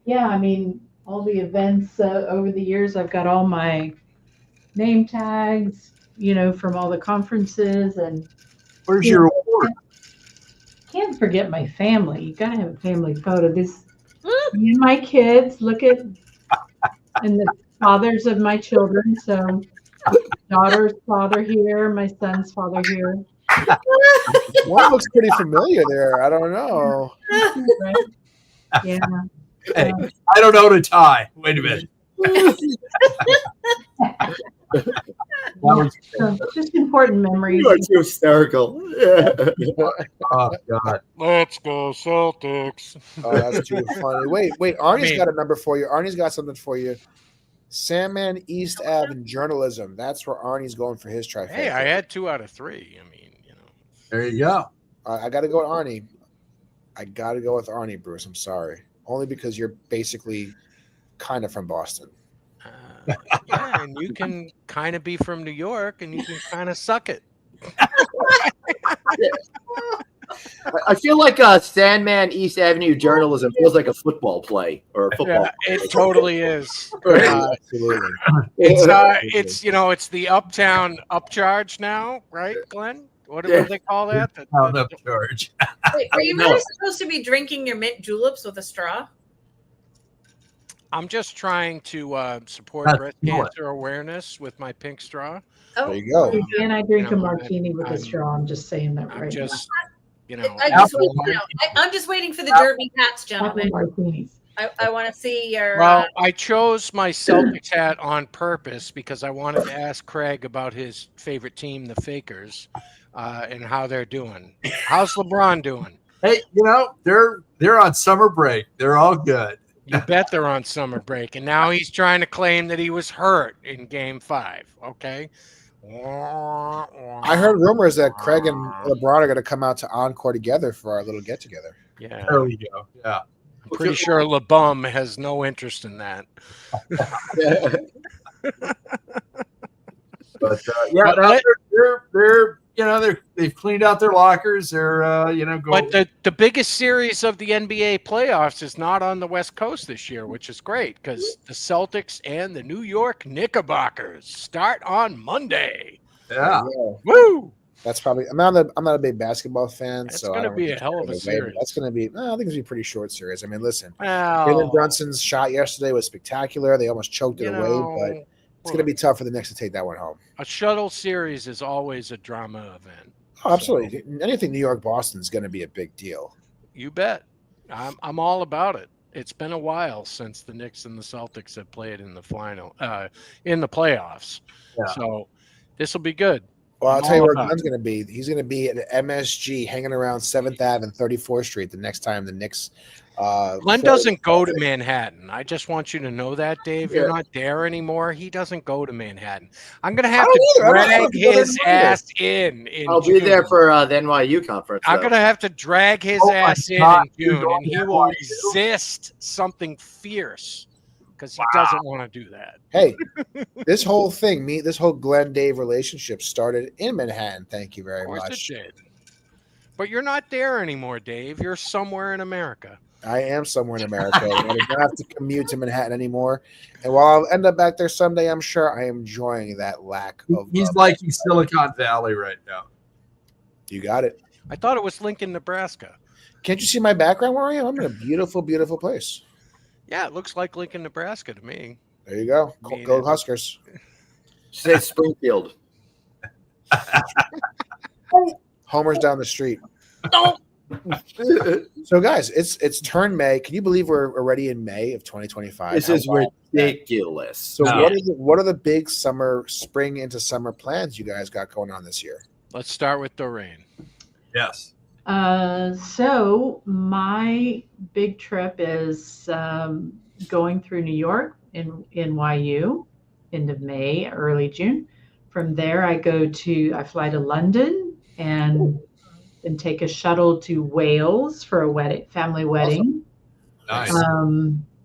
yeah, I mean, all the events over the years, I've got all my name tags, from all the conferences. And Where's your award? Can't forget my family. You gotta have a family photo. My kids, look at, and the fathers of my children. So daughter's father here, my son's father here. One looks pretty familiar there. I don't know. Right? Yeah. Hey, I don't know to tie. Wait a minute. So just important memories. You are too hysterical. Oh God. Let's go Celtics. Oh, that's too funny. Wait. Arnie's got a number for you. Arnie's got something for you. Sandman East Ave and journalism. That's where Arnie's going for his trifecta. Hey, I had 2 out of 3. I mean, There you go. I got to go with Arnie. I got to go with Arnie, Bruce. I'm sorry. Only because you're basically kind of from Boston. Yeah, and you can kind of be from New York, and you can kind of suck it. I feel like Sandman East Avenue journalism feels like a football play or a football. Yeah, it totally is. Absolutely. It's it's the uptown upcharge now, right, Glenn? What do they call that? Pound up charge. Wait, are you really supposed to be drinking your mint juleps with a straw? I'm just trying to support breast cancer awareness with my pink straw. Oh, There you go. And I drink a martini with a straw. I'm just saying that I'm right just, I'm just waiting for the Derby hats, gentlemen. Martinis. I want to see your. Well, I chose my Celtics hat on purpose because I wanted to ask Craig about his favorite team, the Fakers, and how they're doing. How's LeBron doing? Hey, they're on summer break. They're all good. You bet they're on summer break, and now he's trying to claim that he was hurt in Game 5. Okay. I heard rumors that Craig and LeBron are going to come out to Encore together for our little get together. Yeah. There we go. Yeah. I'm pretty sure LeBum has no interest in that. But they're they've cleaned out their lockers. They're But the biggest series of the NBA playoffs is not on the West Coast this year, which is great because the Celtics and the New York Knickerbockers start on Monday. Yeah. Woo! That's probably. I'm not a big basketball fan, That's so going to I don't be really a hell of a care series. either way, but that's going to be. I think it's going to be a pretty short series. I mean, listen, Well, Jalen Brunson's shot yesterday was spectacular. They almost choked it away, but it's going to be tough for the Knicks to take that one home. A shuttle series is always a drama event. Oh, absolutely. Anything New York Boston is going to be a big deal. You bet. I'm all about it. It's been a while since the Knicks and the Celtics have played in the final, in the playoffs. Yeah. So this will be good. Well, I'll tell you where Glenn's going to be. He's going to be at MSG hanging around 7th Ave and 34th Street the next time the Knicks Glenn Phil- doesn't go to Manhattan. I just want you to know that, Dave. You're Yeah. not there anymore. He doesn't go to Manhattan. I'm gonna I have don't to either. I don't drag have to go there his either. ass in I'll be there June. for the NYU conference. I'm though. gonna have to drag his Oh my ass in God, you're June, going and he to will NYU? resist something fierce because he doesn't want to do that. Hey, this whole thing, this whole Glenn Dave relationship started in Manhattan. Thank you very Of course much. it did. But you're not there anymore, Dave. You're somewhere in America. I am somewhere in America. I do not have to commute to Manhattan anymore. And while I'll end up back there someday, I'm sure I am enjoying that lack of. He's like in Silicon Valley right now. You got it. I thought it was Lincoln, Nebraska. Can't you see my background where I am? I'm in a beautiful, beautiful place. Yeah, it looks like Lincoln, Nebraska to me. There you go. I mean, Go Huskers. Say Springfield. Homer's down the street. So, guys, it's turn May. Can you believe we're already in May of 2025? This How is wild is that? ridiculous. So, what are the big spring into summer plans you guys got going on this year? Let's start with Dorraine. Yes. So my big trip is going through New York in NYU, end of May, early June. From there, I fly to London and then take a shuttle to Wales for a family wedding. Nice.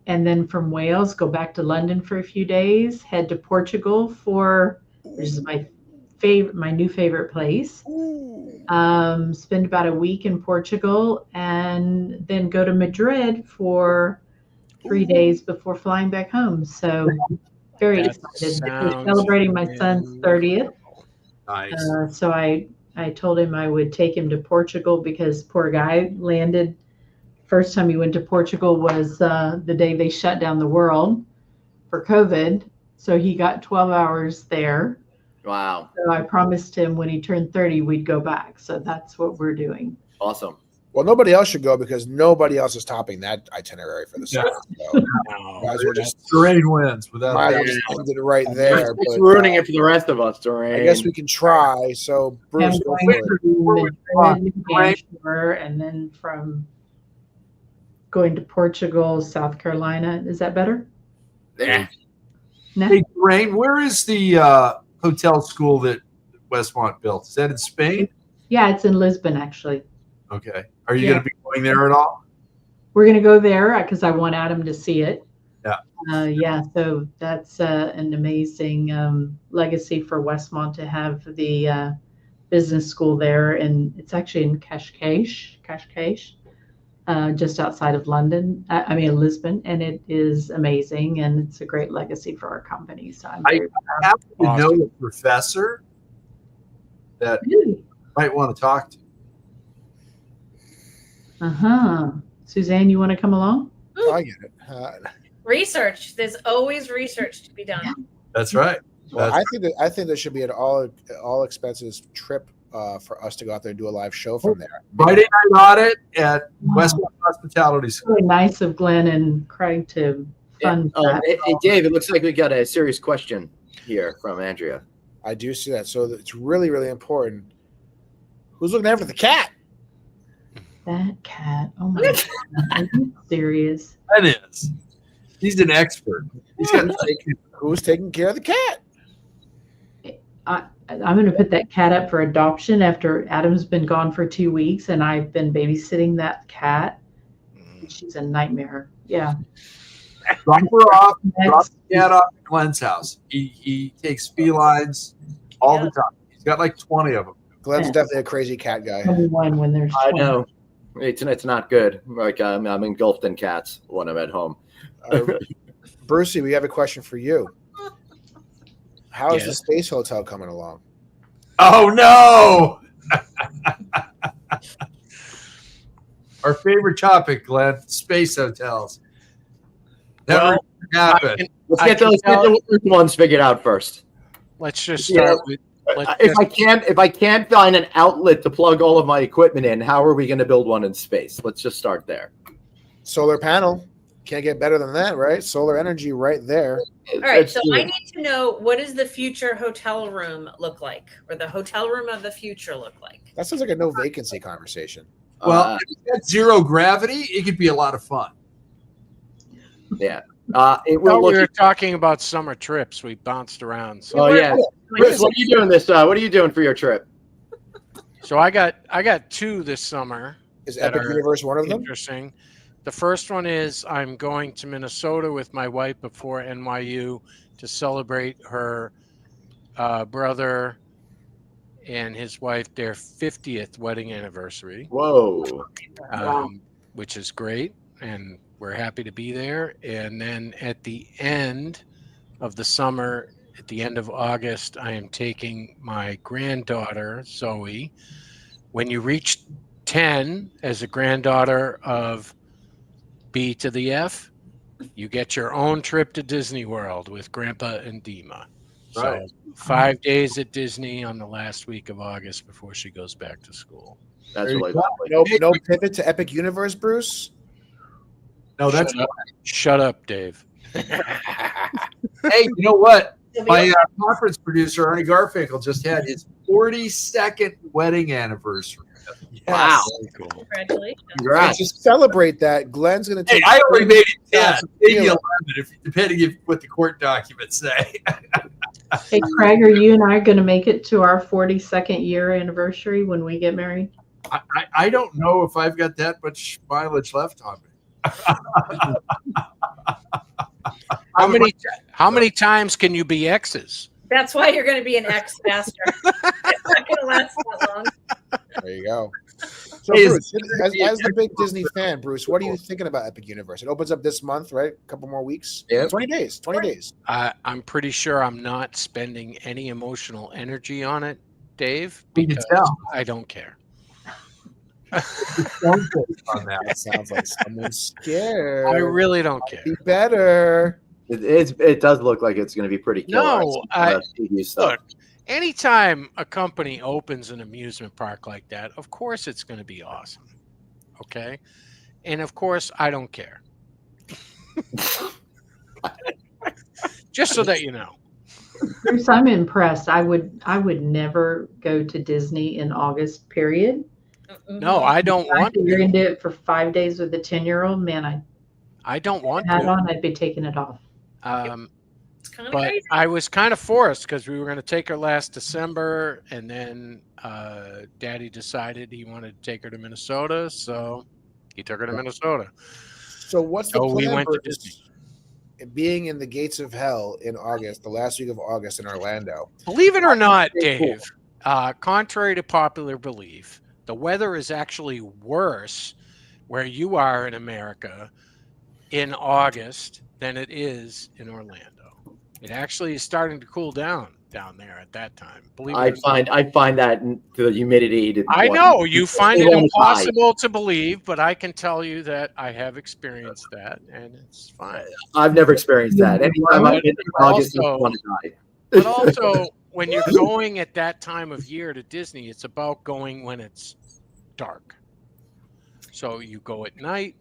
And then from Wales, go back to London for a few days, head to Portugal which is my new favorite place. Spend about a week in Portugal and then go to Madrid for 3 days before flying back home. So very That excited. We're sounds celebrating my son's 30th. Nice. So I told him I would take him to Portugal because poor guy landed. First time he went to Portugal was the day they shut down the world for COVID. So he got 12 hours there. Wow. So I promised him when he turned 30, we'd go back. So that's what we're doing. Awesome. Well, nobody else should go because nobody else is topping that itinerary for the summer. So, guys, we're just Dorraine wins without might as well that. just end it right there. It's but, ruining it for the rest of us, Dorraine. I guess we can try. So, Bruce, I'm go going for it. to Madrid, New Hampshire, and then from going to Portugal, South Carolina. Is that better? Yeah. No? Hey, Dorraine, where is the hotel school that Westmont built? Is that in Spain? Yeah, it's in Lisbon, actually. Okay. Are you Yeah. going to be going there at all? We're going to go there because I want Adam to see it. Yeah. So that's an amazing legacy for Westmont to have the business school there. And it's actually in Cascais, just outside of Lisbon. And it is amazing. And it's a great legacy for our company. So I'm very I happen to know a professor that Really? might want to talk to. Suzanne, you want to come along? I get it. Research. There's always research to be done. That's right. Well, I think there should be an all expenses trip for us to go out there and do a live show from there. Friday night audit at Westmont Hospitality School. Really nice of Glenn and Craig to fund that. Hey, Dave, it looks like we got a serious question here from Andrea. I do see that. So it's really, really important. Who's looking after the cat? That cat. Oh my God. Are you serious? That is. He's an expert. Who's taking care of the cat? I'm going to put that cat up for adoption after Adam's been gone for 2 weeks and I've been babysitting that cat. She's a nightmare. Yeah. Drop her off. Drop Next. the cat off at Glenn's house. He takes felines all the time. He's got like 20 of them. Glenn's definitely a crazy cat guy. 21 when there's I 20. know. It's not good. Like I'm engulfed in cats when I'm at home. Brucey, we have a question for you. How is the Yes. space hotel coming along? Oh no! Our favorite topic, Glenn, space hotels. Never happened. Let's get the worst ones figured out first. Let's just start with. If I can't find an outlet to plug all of my equipment in, how are we going to build one in space? Let's just start there. Solar panel. Can't get better than that, right? Solar energy right there. All right, Let's so do I it. need to know, what does the future hotel room look like, or the hotel room of the future look like? That sounds like a no vacancy conversation. Well, if it's got zero gravity, it could be a lot of fun. Yeah. We were talking about summer trips. We bounced around. So. Oh yeah, Chris, what are you doing this? What are you doing for your trip? So I got 2 this summer. Is Epic Universe one of them? Interesting. The first one is I'm going to Minnesota with my wife before NYU to celebrate her brother and his wife their 50th wedding anniversary. Whoa! Which is great, and we're happy to be there. And then at the end of the summer, at the end of August, I am taking my granddaughter, Zoe. When you reach 10 as a granddaughter of B to the F, you get your own trip to Disney World with Grandpa and Dima. So 5 days at Disney on the last week of August before she goes back to school. That's really lovely. No pivot to Epic Universe, Bruce? No, that's Shut up, Dave. Hey, you know what? My conference producer, Arnie Garfinkel, just had his 42nd wedding anniversary. Yes. Wow. Cool. Congratulations. And to celebrate that, Glenn's going to take. Hey, I only made it 10, maybe 11, depending on what the court documents say. Hey, Craig, are you and I going to make it to our 42nd year anniversary when we get married? I don't know if I've got that much mileage left on me. How many times can you be exes? That's why you're going to be an ex master. It's not going to last that long. There you go. So, Bruce, as the big Disney fan, Bruce, what are you thinking about Epic Universe? It opens up this month, right? A couple more weeks. Yeah. 20 days. 20 days. I'm pretty sure I'm not spending any emotional energy on it, Dave, You can because tell. I don't care. On that. That sounds like someone's scared. I really don't care. Be better. It does look like it's going to be pretty killer. Look, anytime a company opens an amusement park like that, of course it's going to be awesome. Okay? And of course, I don't care. Just so that you know. Bruce, I'm impressed. I would never go to Disney in August, period. No, I don't want You're going to do it for 5 days with a 10-year-old? Man, I don't want hat to. on, I'd be taking it off. It's kind of But crazy. I was kind of forced because we were going to take her last December, and then Daddy decided he wanted to take her to Minnesota, so he took her to Minnesota. So what's the So plan, we went to Bruce? Disney. Being in the gates of hell in August, the last week of August in Orlando. Believe it or not, Dave, contrary to popular belief, the weather is actually worse where you are in America in August than it is in Orlando. It actually is starting to cool down there at that time. I find that the humidity. I know you find it impossible to believe, but I can tell you that I have experienced that, and it's fine. I've never experienced that. Anytime I've been in August, I want to die. But also, when you're going at that time of year to Disney, it's about going when it's dark. So you go at night.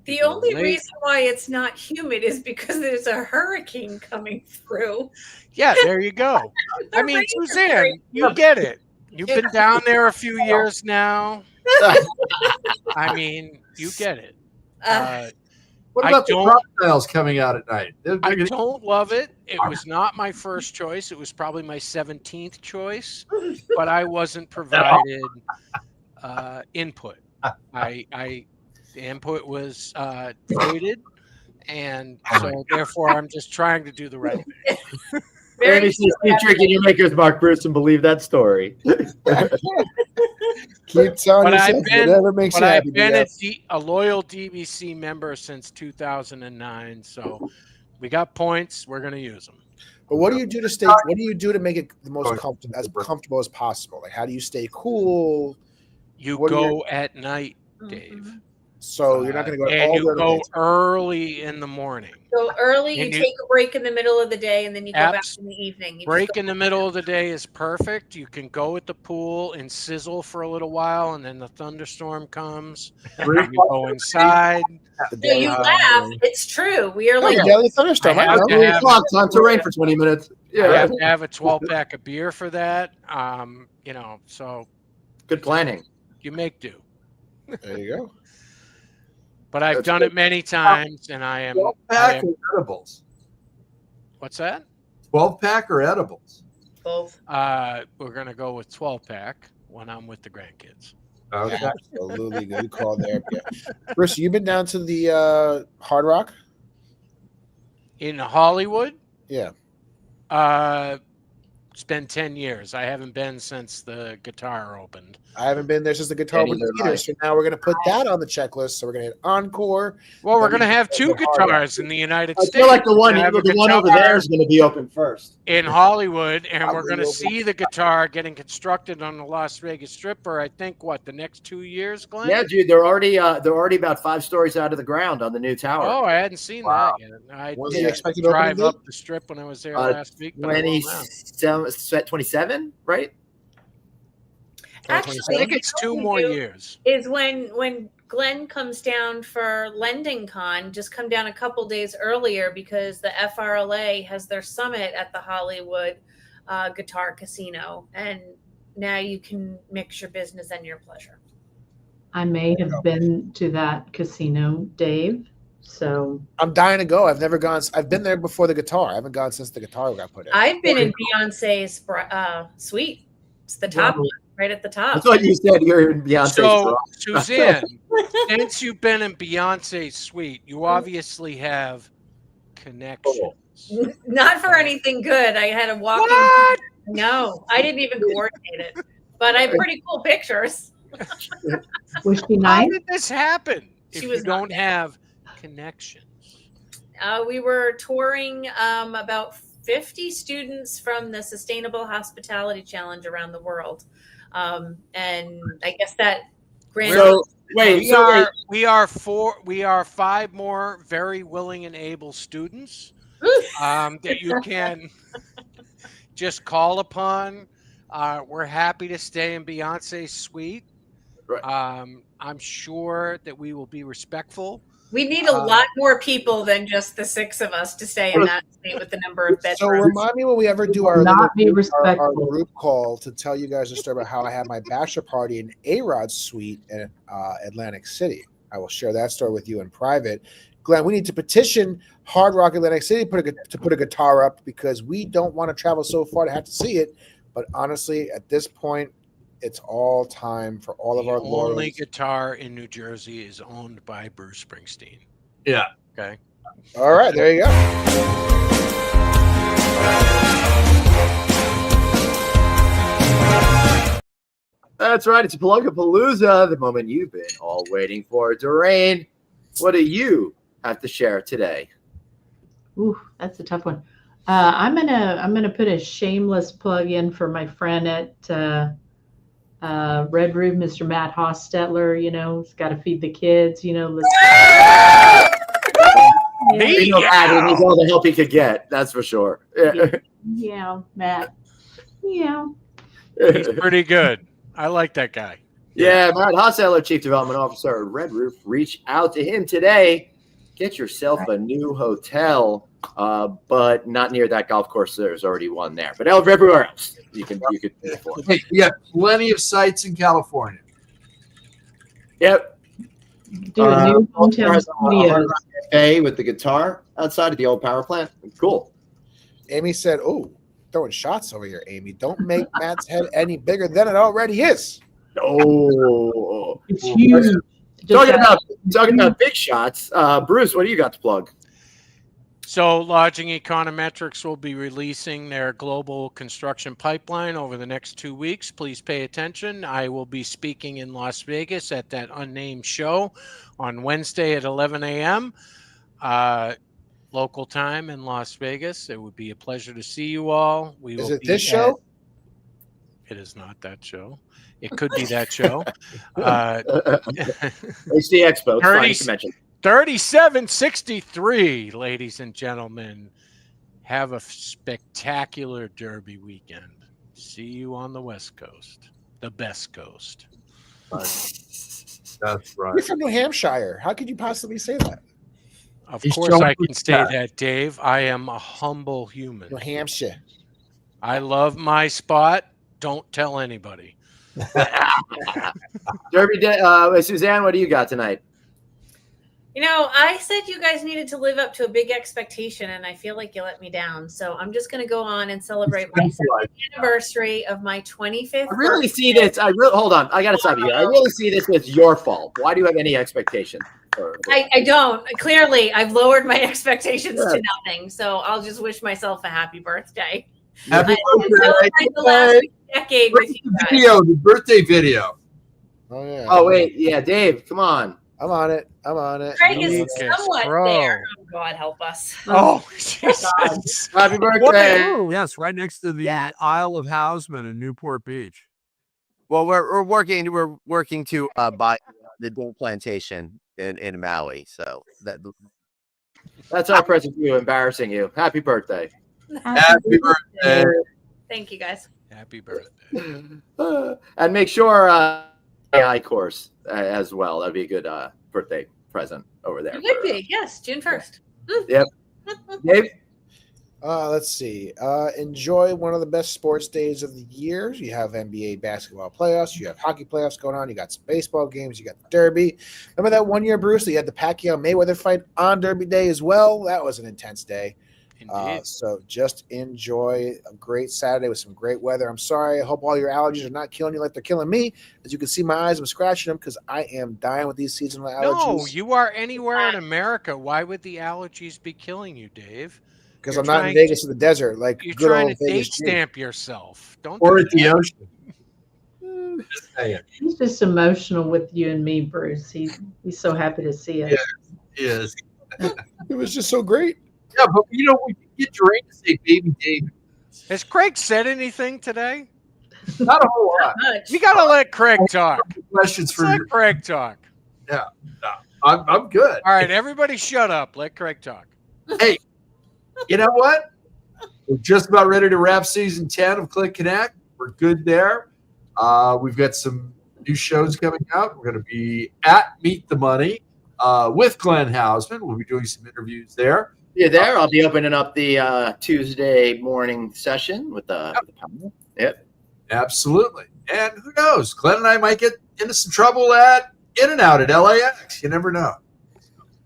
The only reason why it's not humid is because there's a hurricane coming through. Yeah, there you go. I mean, Suzanne, you get it. You've been down there a few years now. I mean, you get it. What about the crocodiles coming out at night? I don't love it. It was not my first choice. It was probably my 17th choice, but I wasn't provided input. The input was faded, and so therefore I'm just trying to do the right thing. Very tricky your maker's mark, Bruce, and believe that story. Keep telling yourself whatever makes you happy. I've been a loyal DBC member since 2009, so we got points. We're going to use them. But what do you do to stay? What do you do to make it the most comfortable as possible? Like, how do you stay cool? You go at night, Dave. So you're not going to go. And you go early in the morning. Go early. You take a break in the middle of the day, and then you go back in the evening. Break in the middle of the day is perfect. You can go at the pool and sizzle for a little while, and then the thunderstorm comes. You go inside. So you laugh. It's true. We are like daily thunderstorm. I have time to rain for 20 minutes. Yeah, I have to have a 12-pack of beer for that. So good planning. You make do. There you go. But I've done it many times, and I am. 12-pack or edibles? What's that? 12-pack or edibles? Both. We're gonna go with 12-pack when I'm with the grandkids. Okay. Absolutely good call there. Yeah. Bruce, you been down to the Hard Rock? In Hollywood, Yeah. it's been 10 years. I haven't been since the guitar opened. I haven't been there since the guitar was either. So now we're going to put that on the checklist. So we're going to hit Encore. Well, we're going to have two guitars in the United I States. feel like the one We're over there is going to be open first. in Hollywood, and we're Probably going to will see the guitar getting constructed on the Las Vegas Strip for, I think, the next 2 years, Glenn? Yeah, dude, they're already about 5 stories out of the ground on the new tower. Oh, I hadn't seen that yet. I When's the did expected drive opening up the Strip when I was there last week. But I won't now. 27, right? Actually, I think it's 2 more years. Is when Glenn comes down for Lending Con, just come down a couple days earlier because the FRLA has their summit at the Hollywood Guitar Casino, and now you can mix your business and your pleasure. I may have been to that casino, Dave. So I'm dying to go. I've never gone. I've been there before the guitar. I haven't gone since the guitar got put in. I've been in Beyonce's suite. It's the top one, right at the top. I thought you said you're in Beyonce's So, garage. Suzanne, since you've been in Beyonce's suite, you obviously have connections. Not for anything good. I had a walk in. No, I didn't even coordinate it. But I have pretty cool pictures. was she How nice? did this happen if She you was don't have connections? We were touring about 50 students from the Sustainable Hospitality Challenge around the world. And I guess that We are 5 more very willing and able students that you can just call upon. We're happy to stay in Beyonce's suite. Right. I'm sure that we will be respectful. we need a lot more people than just the 6 of us to stay in that suite with the number of bedrooms. So remind me when we ever do our group call to tell you guys a story about how I had my bachelor party in A-Rod's suite in Atlantic City. I will share that story with you in private. Glenn, we need to petition Hard Rock Atlantic City to put a guitar up because we don't want to travel so far to have to see it. But honestly, at this point, it's all time for all of our The only lords. guitar in New Jersey is owned by Bruce Springsteen. Yeah. Okay. All right, there you go. That's right. It's Plug-a-Palooza, the moment you've been all waiting for. Dorraine, what do you have to share today? Ooh, that's a tough one. I'm gonna put a shameless plug in for my friend at Red Roof, Mr. Matt Hostetler. You know, he's got to feed the kids. You know, He needs all the help he could get. That's for sure. Yeah, Matt. Yeah. He's pretty good. I like that guy. Yeah, Matt Hostetler, Chief Development Officer at Red Roof. Reach out to him today. Get yourself a new hotel, but not near that golf course. There's already one there. But everywhere else, you could afford. Hey, you have plenty of sites in California. Yep. Do a new hometown studio. Cafe with the guitar outside of the old power plant. Cool. Amy said, "Oh, throwing shots over here, Amy. Don't make Matt's head any bigger than it already is." Oh, It's huge. talking about big shots. Bruce, what do you got to plug? So Lodging Econometrics will be releasing their global construction pipeline over the next 2 weeks. Please pay attention. I will be speaking in Las Vegas at that unnamed show on Wednesday at 11 a.m. Local time in Las Vegas. It would be a pleasure to see you all. Is it this show? It is not that show. It could be that show. It's the expo. It's fine, you can mention. 3763, ladies and gentlemen. Have a spectacular Derby weekend. See you on the West Coast, the best coast. That's You're right. from New Hampshire. How could you possibly say that? Of He's course, showing I can his say back. that, Dave. I am a humble human. New Hampshire. I love my spot. Don't tell anybody. Derby Day. Suzanne, what do you got tonight? You know, I said you guys needed to live up to a big expectation, and I feel like you let me down. So I'm just going to go on and celebrate my 7th anniversary of my 25th. I really see this. Hold on. I got to stop you. I really see this as your fault. Why do you have any expectation? I don't. Clearly, I've lowered my expectations to nothing. So I'll just wish myself a happy birthday. Happy Celebrate the last decade with you guys. The birthday video. Oh yeah. Oh wait, yeah, Dave, come on. I'm on it. Craig is Lucas, somewhat bro. there. Oh, God help us. Oh, Jesus. Happy birthday. Oh, yes, right next to the Isle of Houseman in Newport Beach. Well, we're working to buy the Dole Plantation in Maui. So That's our present to you, embarrassing you. Happy birthday. Happy birthday. Thank you, guys. Happy birthday. And make sure AI course as well. That'd be a good birthday present over there. It would be, yes, June 1st. Yep. Dave? Let's see. Enjoy one of the best sports days of the year. You have NBA basketball playoffs. You have hockey playoffs going on. You got some baseball games. You got the Derby. Remember that one year, Bruce? You had the Pacquiao-Mayweather fight on Derby Day as well. That was an intense day. Indeed. So just enjoy a great Saturday with some great weather. I'm sorry. I hope all your allergies are not killing you like they're killing me. As you can see, my eyes, I'm scratching them because I am dying with these seasonal allergies. No, you are anywhere in America. Why would the allergies be killing you, Dave? Because You're I'm not in trying Vegas in the desert like You're good trying old to Vegas. date stamp yourself. Don't Or do at the that. ocean. Just saying. He's just emotional with you and me, Bruce. He's so happy to see us. Yeah. Yes. It was just so great. Yeah, but we can get Dorraine to say baby David. Has Craig said anything today? Not a whole lot. Much. You got to let Craig talk. Questions Let's for let you. Craig talk. I'm good. All right, everybody shut up. Let Craig talk. Hey, you know what? We're just about ready to wrap season 10 of Click Connect. We're good there. We've got some new shows coming out. We're going to be at Meet the Money with Glenn Hausman. We'll be doing some interviews there. Yeah, there. I'll be opening up the Tuesday morning session with the panel. Yep. Absolutely. And who knows? Glenn and I might get into some trouble at In-N-Out at LAX. You never know.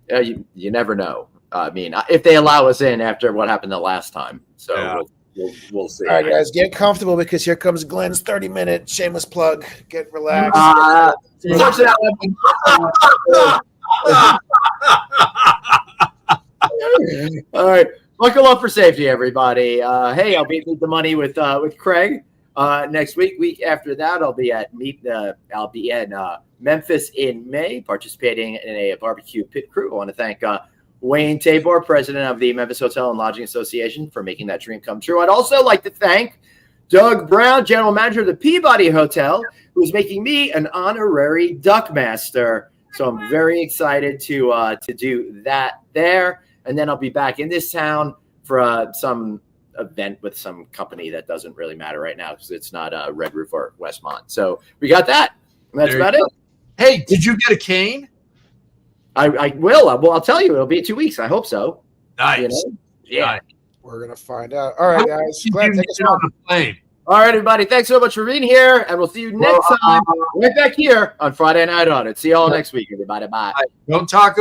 Yeah, you never know. I mean, if they allow us in after what happened the last time. So Yeah. we'll see. All right, guys, get comfortable because here comes Glenn's 30-minute shameless plug. Get relaxed. All right. Buckle up for safety, everybody. Hey, I'll be at Meet the Money with Craig next week. Week after that, I'll be at I'll be in Memphis in May, participating in a barbecue pit crew. I want to thank Wayne Tabor, president of the Memphis Hotel and Lodging Association, for making that dream come true. I'd also like to thank Doug Brown, general manager of the Peabody Hotel, who is making me an honorary Duckmaster. So I'm very excited to do that there. And then I'll be back in this town for some event with some company that doesn't really matter right now because it's not Red Roof or Westmont. So we got that. And that's about it. Hey, did you get a cane? I will. Well, I'll tell you. It'll be 2 weeks. I hope so. Nice. You know? Yeah. Nice. We're going to find out. All right, guys. Did Glenn, you take us get on home. the plane? All right, everybody. Thanks so much for being here. And we'll see you next time right back here on Friday Night Audit. See you all next week, everybody. Bye. Don't talk